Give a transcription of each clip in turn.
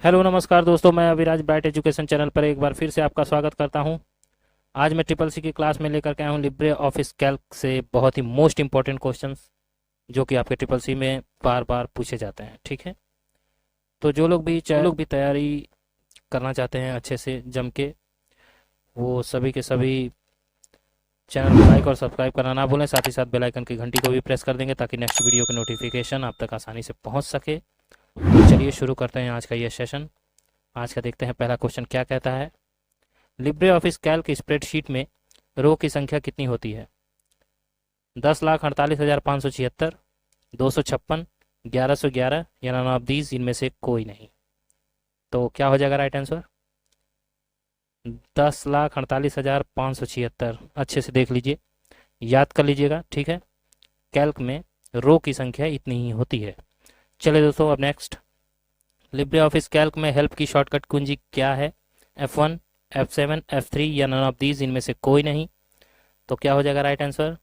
Hello नमस्कार दोस्तों, मैं अविराज ब्राइट एजुकेशन चैनल पर एक बार फिर से आपका स्वागत करता हूं। आज मैं ट्रिपल सी की क्लास में लेकर के आया हूं लिब्रे ऑफिस कैल्क से बहुत ही मोस्ट इंपॉर्टेंट क्वेश्चंस जो कि आपके ट्रिपल सी में बार बार पूछे जाते हैं। ठीक है, तो जो लोग भी तैयारी करना चाहते हैं अच्छे से जम के, वो सभी के सभी चैनल को लाइक और सब्सक्राइब करना ना भूलें। साथ ही साथ बेल आइकन की घंटी को भी प्रेस कर देंगे ताकि नेक्स्ट वीडियो की नोटिफिकेशन आप तक आसानी से पहुंच सके। तो चलिए शुरू करते हैं आज का ये सेशन। आज का देखते हैं पहला क्वेश्चन क्या कहता है। लिब्रे ऑफिस कैल्क स्प्रेडशीट में रो की संख्या कितनी होती है? 10,48,576, 256, 1111 या नन ऑफ दीज, इनमें से कोई नहीं। तो क्या हो जाएगा राइट आंसर? 10,48,576। अच्छे से देख लीजिए, याद कर लीजिएगा। ठीक है, कैल्क में रो की संख्या इतनी ही होती है। चलिए दोस्तों, अब नेक्स्ट, लिब्रे ऑफिस कैल्क में हेल्प की शॉर्टकट कुंजी क्या है? F1, F7, F3 या नन ऑफ दीज, इनमें से कोई नहीं। तो क्या हो जाएगा राइट आंसर?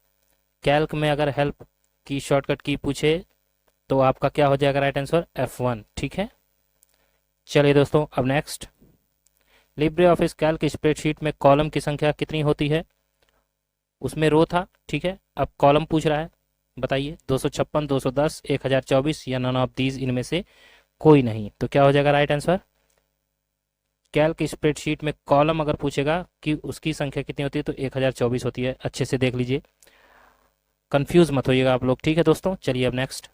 कैल्क में अगर हेल्प की शॉर्टकट की पूछे तो आपका क्या हो जाएगा राइट आंसर? F1। ठीक है, चलिए दोस्तों, अब next, LibreOffice Calc spreadsheet में कॉलम की संख्या कितनी होती है? उसमें रो था, ठीक है, अब कॉलम पूछ रहा है। बताइए, 256, 210, 1024 या नन ऑफ दीज, इनमें से कोई नहीं। तो क्या हो जाएगा राइट आंसर? कैल्क स्प्रेडशीट में कॉलम अगर पूछेगा कि उसकी संख्या कितनी होती है तो 1024 होती है। अच्छे से देख लीजिए, कंफ्यूज मत होइएगा आप लोग। ठीक है दोस्तों, चलिए अब नेक्स्ट,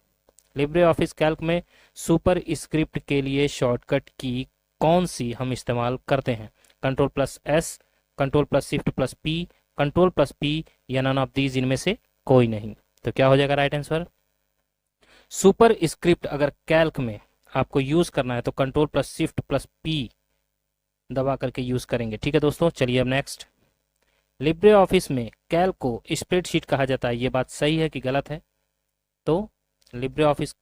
लिब्रे ऑफिस कैल्क में सुपर स्क्रिप्ट के लिए शॉर्टकट की कौन सी हम इस्तेमाल करते हैं? कंट्रोल+S, कंट्रोल+Shift+P, कंट्रोल+P या नन ऑफ दीज, इनमें से कोई नहीं। तो क्या हो जाएगा राइट आंसर? सुपर स्क्रिप्ट अगर कैल्क में आपको यूज करना है तो कंट्रोल+Shift+P दबा करके यूज करेंगे। ठीक है दोस्तों, चलिए अब नेक्स्ट, लिब्रे ऑफिस में कैल्क को स्प्रेडशीट कहा जाता है, ये बात सही है कि गलत है? तो लिब्रे ऑफिस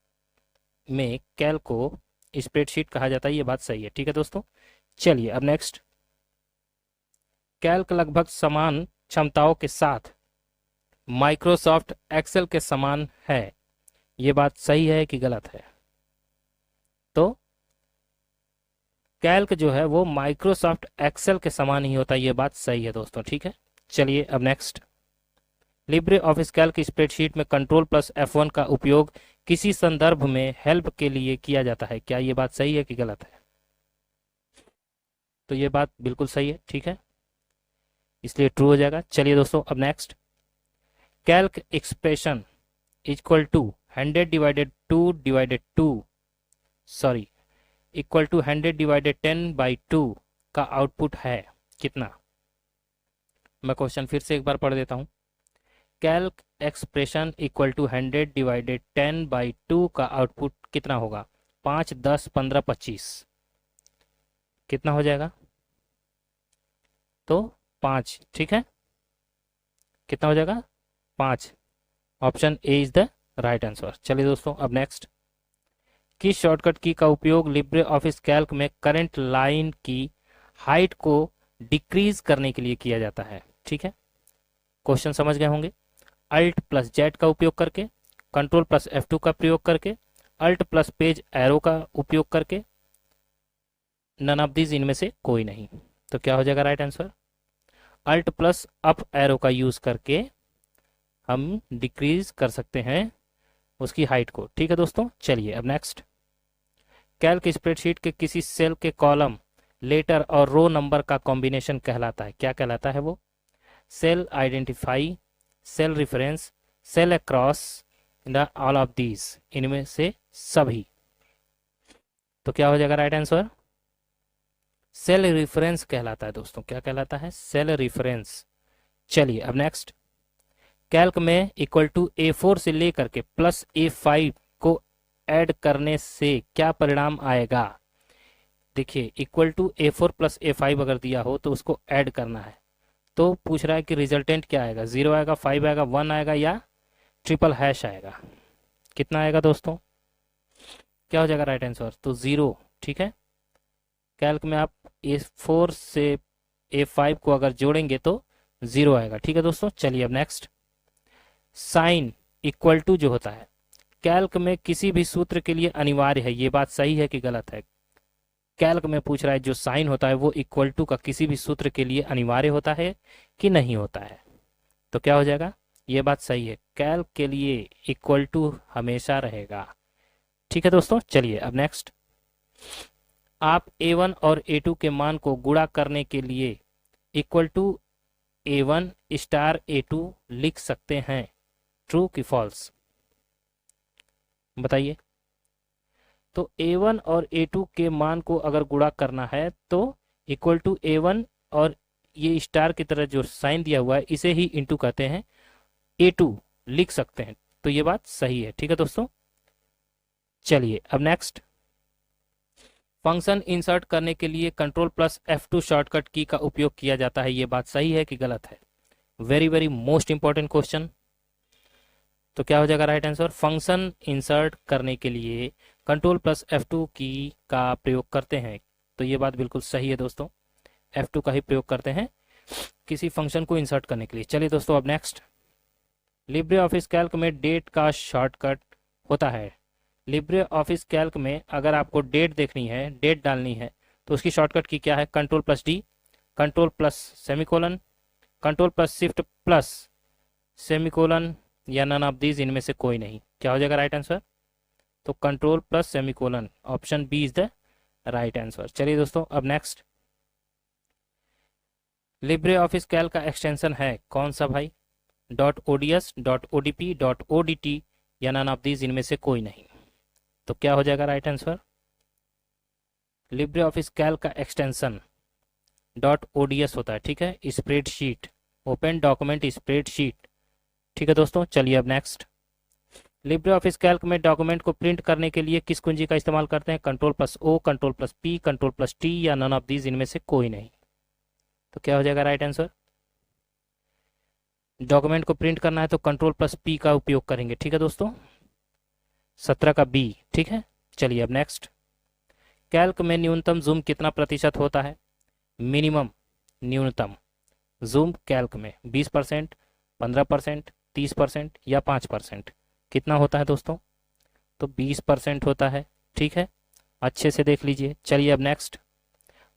में कैल्क को स्प्रेडशीट कहा जाता है, ये बात सही है। ठीक है दोस्तों, चलिए अब नेक्स्ट, कैल्क लगभग समान क्षमताओं के साथ माइक्रोसॉफ्ट एक्सेल के समान है, ये बात सही है कि गलत है? तो कैल्क जो है वो माइक्रोसॉफ्ट एक्सेल के समान ही होता है, ये बात सही है दोस्तों। ठीक है, चलिए अब next, LibreOffice Calc spreadsheet में कंट्रोल+F1 का उपयोग किसी संदर्भ में हेल्प के लिए किया जाता है, क्या ये बात सही है कि गलत है? तो ये बात बिल्कुल सही है। ठीक है, इसलिए ट्रू हो जाएगा। चलिए दोस्तों, अब next, calc expression equal to 100 divided 2 divided 2 sorry equal to 100 divided 10/2 का आउटपुट है कितना? मैं क्वेश्चन फिर से एक बार पढ़ देता हूं। Calc expression equal to 100 divided 10/2 का आउटपुट कितना होगा? 5, 10, 15, 25, कितना हो जाएगा? तो 5। ठीक है, कितना हो जाएगा? 5। Option A is the right answer. चलिए दोस्तों, अब नेक्स्ट, किस शॉर्टकट की का उपयोग लिब्रे ऑफिस कैल्क में करंट लाइन की हाइट को डिक्रीज करने के लिए किया जाता है? ठीक है, क्वेश्चन समझ गए होंगे। Alt+Z का उपयोग करके, कंट्रोल+F2 का प्रयोग करके, Alt+पेज एरो का उपयोग करके, नन ऑफ दीज, इनमें से कोई नहीं। तो क्या हो जाएगा राइट आंसर? Alt+अप एरो का यूज करके हम डिक्रीज कर सकते हैं उसकी हाइट को। ठीक है दोस्तों, चलिए अब नेक्स्ट, कैल्क स्प्रेडशीट के किसी सेल के कॉलम, लेटर और रो नंबर का कॉम्बिनेशन कहलाता है, क्या कहलाता है वो? Cell identify, cell reference, cell across, the all of these, इनमें से सभी। तो क्या हो जाएगा राइट आंसर? सेल रेफरेंस कहलाता है दोस्तों। क्या कहलाता है? Cell reference. चलिए अब नेक्स्ट, कैल्क में इक्वल टू A4 से लेकर के +A5 को ऐड करने से क्या परिणाम आएगा? देखिए, इक्वल टू A4 + A5 अगर दिया हो तो उसको ऐड करना है, तो पूछ रहा है कि रिजल्टेंट क्या आएगा? 0 आएगा, 5 आएगा, 1 आएगा या ट्रिपल हैश आएगा? कितना आएगा दोस्तों? क्या हो जाएगा राइट आंसर? तो 0। ठीक है, कैल्क में आप A4 से A5 को अगर जोड़ेंगे तो 0 आएगा। ठीक है दोस्तों, चलिए अब नेक्स्ट, साइन इक्वल टू जो होता है कैल्क में किसी भी सूत्र के लिए अनिवार्य है, ये बात सही है कि गलत है? कैल्क में पूछ रहा है जो साइन होता है वो इक्वल टू का किसी भी सूत्र के लिए अनिवार्य होता है कि नहीं होता है। तो क्या हो जाएगा, ये बात सही है, कैल्क के लिए इक्वल टू हमेशा रहेगा। ठीक है दोस्तों, चलिए अब नेक्स्ट, आप a1 और a2 के मान को गुणा करने के लिए equal to a1 star a2 लिख सकते हैं, ट्रू कि फॉल्स, बताइए। तो a1 और a2 के मान को अगर गुणा करना है तो इक्वल टू a1 और ये स्टार की तरह जो साइन दिया हुआ है इसे ही इंटू कहते हैं, a2 लिख सकते हैं। तो ये बात सही है। ठीक है दोस्तों, चलिए अब नेक्स्ट, फंक्शन इंसर्ट करने के लिए कंट्रोल प्लस F2 शॉर्टकट की का उपयोग किया जाता है, ये बात सही है कि गलत है? Very very most important question. तो क्या हो जाएगा राइट आंसर, फंक्शन इंसर्ट करने के लिए कंट्रोल प्लस F2 की का प्रयोग करते हैं। तो ये बात बिल्कुल सही है दोस्तों, F2 का ही प्रयोग करते हैं किसी फंक्शन को इंसर्ट करने के लिए। चलिए दोस्तों अब नेक्स्ट, लिब्रे ऑफिस कैल्क में डेट का शॉर्टकट होता है। लिब्रे ऑफिस कैल्क में अगर आपको डेट देखनी है, डेट डालनी है, तो उसकी शॉर्टकट की क्या है, control plus D, control plus semicolon, control plus shift plus semicolon, या नन ऑफ दीज, इनमें से कोई नहीं। क्या हो जाएगा राइट आंसर, तो control plus semicolon, option B is the right answer. चलिए दोस्तों अब नेक्स्ट, लिब्रे ऑफिस कैल्क का एक्सटेंशन है कौन सा भाई, dot ODS, dot ODP, dot ODT, या नन ऑफ दीज, इनमें से कोई नहीं। तो क्या हो जाएगा right answer, Libre office Calc का एक्सटेंशन डॉट ओडीएस होता है। ठीक है, स्प्रेडशीट, ओपन डॉक्यूमेंट स्प्रेडशीट। ठीक है दोस्तों, चलिए अब नेक्स्ट, लिब्रे ऑफिस कैल्क में डॉक्यूमेंट को प्रिंट करने के लिए किस कुंजी का इस्तेमाल करते हैं, control plus O, control plus P, control plus T, या नन ऑफ दीज, इनमें से कोई नहीं। तो क्या हो जाएगा राइट आंसर, डॉक्यूमेंट को प्रिंट करना है तो कंट्रोल प्लस पी का उपयोग करेंगे। ठीक है दोस्तों, 17 का बी। ठीक है, चलिए अब नेक्स्ट, कैल्क में न्यूनतम जूम कितना प्रतिशत होता है, मिनिमम न्यूनतम जूम कैल्क में 20%, 15%, 30% या 5%, कितना होता है दोस्तों, तो 20% होता है। ठीक है, अच्छे से देख लीजिए। चलिए अब नेक्स्ट,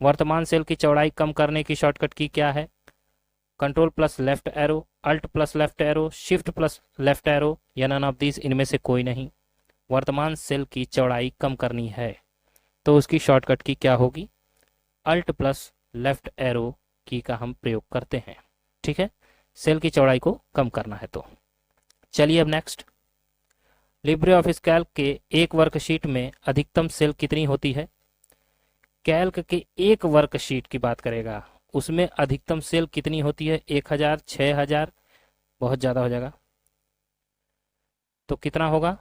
वर्तमान सेल की चौड़ाई कम करने की शॉर्टकट की क्या है, control plus left arrow, alt plus left arrow, shift plus left arrow, या नन ऑफ दीज, इनमें से कोई नहीं। वर्तमान सेल की चौड़ाई कम करनी है तो उसकी शॉर्टकट की क्या होगी, अल्ट प्लस लेफ्ट एरो की का हम प्रयोग करते हैं। ठीक है, सेल की चौड़ाई को कम करना है तो। चलिए अब नेक्स्ट, लिब्रे ऑफिस कैल्क के एक वर्कशीट में अधिकतम सेल कितनी होती है, कैल्क के एक वर्कशीट की बात करेगा, उसमें अधिकतम सेल कितनी होती है, 1000, 6000, बहुत ज़्यादा हो जाएगा, तो कितना होगा,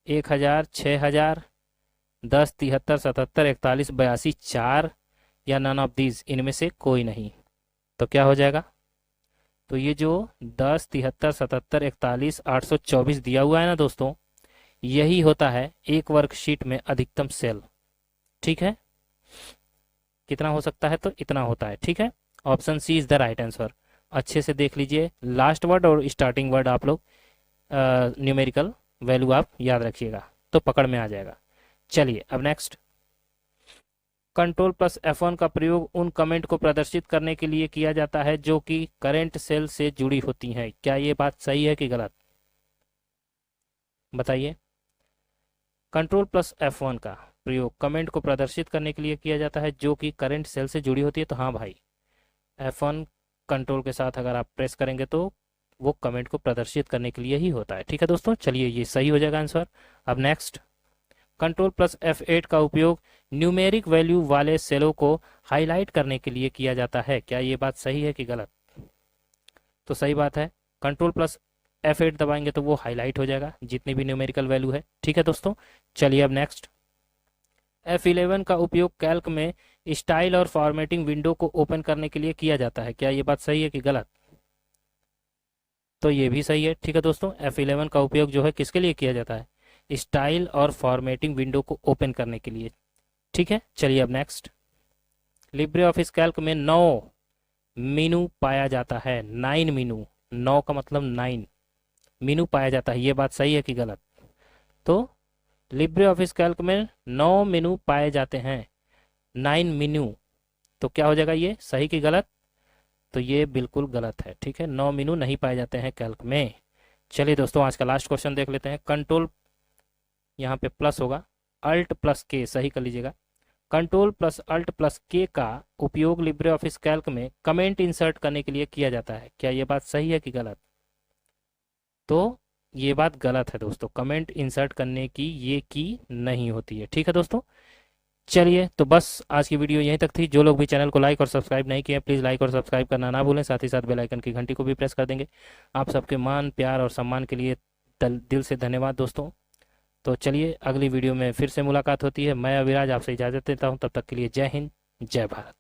1000, 6000, 10, 73, 77, 41, 82, 4, या नन ऑफ दीज, इनमें से कोई नहीं। तो क्या हो जाएगा, तो ये जो 10, 73, 77, 41, 824 दिया हुआ है ना दोस्तों, यही होता है एक वर्कशीट में अधिकतम सेल। ठीक है, कितना हो सकता है, तो इतना होता है। ठीक है, option C is the right answer. अच्छे से देख लीजिए, लास्ट वर्ड और स्टार्टिंग वर्ड आप लोग न्यूमेरिकल वैल्यू आप याद रखिएगा तो पकड़ में आ जाएगा। चलिए अब नेक्स्ट, कंट्रोल प्लस F1 का प्रयोग उन कमेंट को प्रदर्शित करने के लिए किया जाता है जो कि करंट सेल से जुड़ी होती हैं। क्या ये बात सही है कि गलत, बताइए। कंट्रोल प्लस F1 का प्रयोग कमेंट को प्रदर्शित करने के लिए किया जाता है जो कि करंट सेल से जुड़ी होती है, तो हाँ भाई, F1 कंट्रोल के साथ अगर आप प्रेस करेंगे तो वो कमेंट को प्रदर्शित करने के लिए ही होता है। ठीक है दोस्तों, चलिए ये सही हो जाएगा आंसर। अब नेक्स्ट, कंट्रोल प्लस F8 का उपयोग न्यूमेरिक वैल्यू वाले सेलों को हाईलाइट करने के लिए किया जाता है। क्या ये बात सही है कि गलत, तो सही बात है, कंट्रोल प्लस F8 दबाएंगे तो वो हाईलाइट हो जाएगा जितनी भी न्यूमेरिकल वैल्यू है। ठीक है दोस्तों, चलिए अब नेक्स्ट, F11 का उपयोग कैल्क में स्टाइल और फॉर्मेटिंग विंडो को ओपन करने के लिए किया जाता है। क्या ये बात सही है कि गलत, तो ये भी सही है। ठीक है दोस्तों, F11 का उपयोग जो है किसके लिए किया जाता है, स्टाइल और फॉर्मेटिंग विंडो को ओपन करने के लिए। ठीक है, चलिए अब नेक्स्ट, लिब्रे ऑफिस कैल्क में 9 मीनू पाया जाता है, 9 मीनू, 9 का मतलब 9 मीनू पाया जाता है, ये बात सही है कि गलत, तो लिब्रे ऑफिस कैल्क में 9 मेनू पाए जाते हैं, 9 मेनू। तो क्या हो जाएगा, ये सही कि गलत? तो ये बिल्कुल गलत है, ठीक है, 9 मेनू नहीं पाए जाते हैं कैल्क में। चलिए दोस्तों, आज का लास्ट क्वेश्चन देख लेते हैं। कंट्रोल, यहाँ पे प्लस होगा, अल्ट प्लस के सही कर लीजिएगा। कंट्रोल प्लस अल्ट प्लस के का उपयोग लिब्रे ऑफिस कैल्क में कमेंट इंसर्ट करने के लिए किया जाता है। क्या ये बात सही है कि गलत? तो ये बात गलत है दोस्तों, कमेंट इंसर्ट करने की ये की नहीं होती है, ठीक है दोस्तों। चलिए, तो बस आज की वीडियो यहीं तक थी। जो लोग भी चैनल को लाइक और सब्सक्राइब नहीं किए, प्लीज़ लाइक और सब्सक्राइब करना ना भूलें, साथ ही साथ बेल आइकन की घंटी को भी प्रेस कर देंगे। आप सबके मान, प्यार और सम्मान के लिए दिल से धन्यवाद दोस्तों। तो चलिए, अगली वीडियो में फिर से मुलाकात होती है। मैं अविराज आपसे इजाज़त लेता हूँ, तब तक के लिए जय हिंद, जय भारत।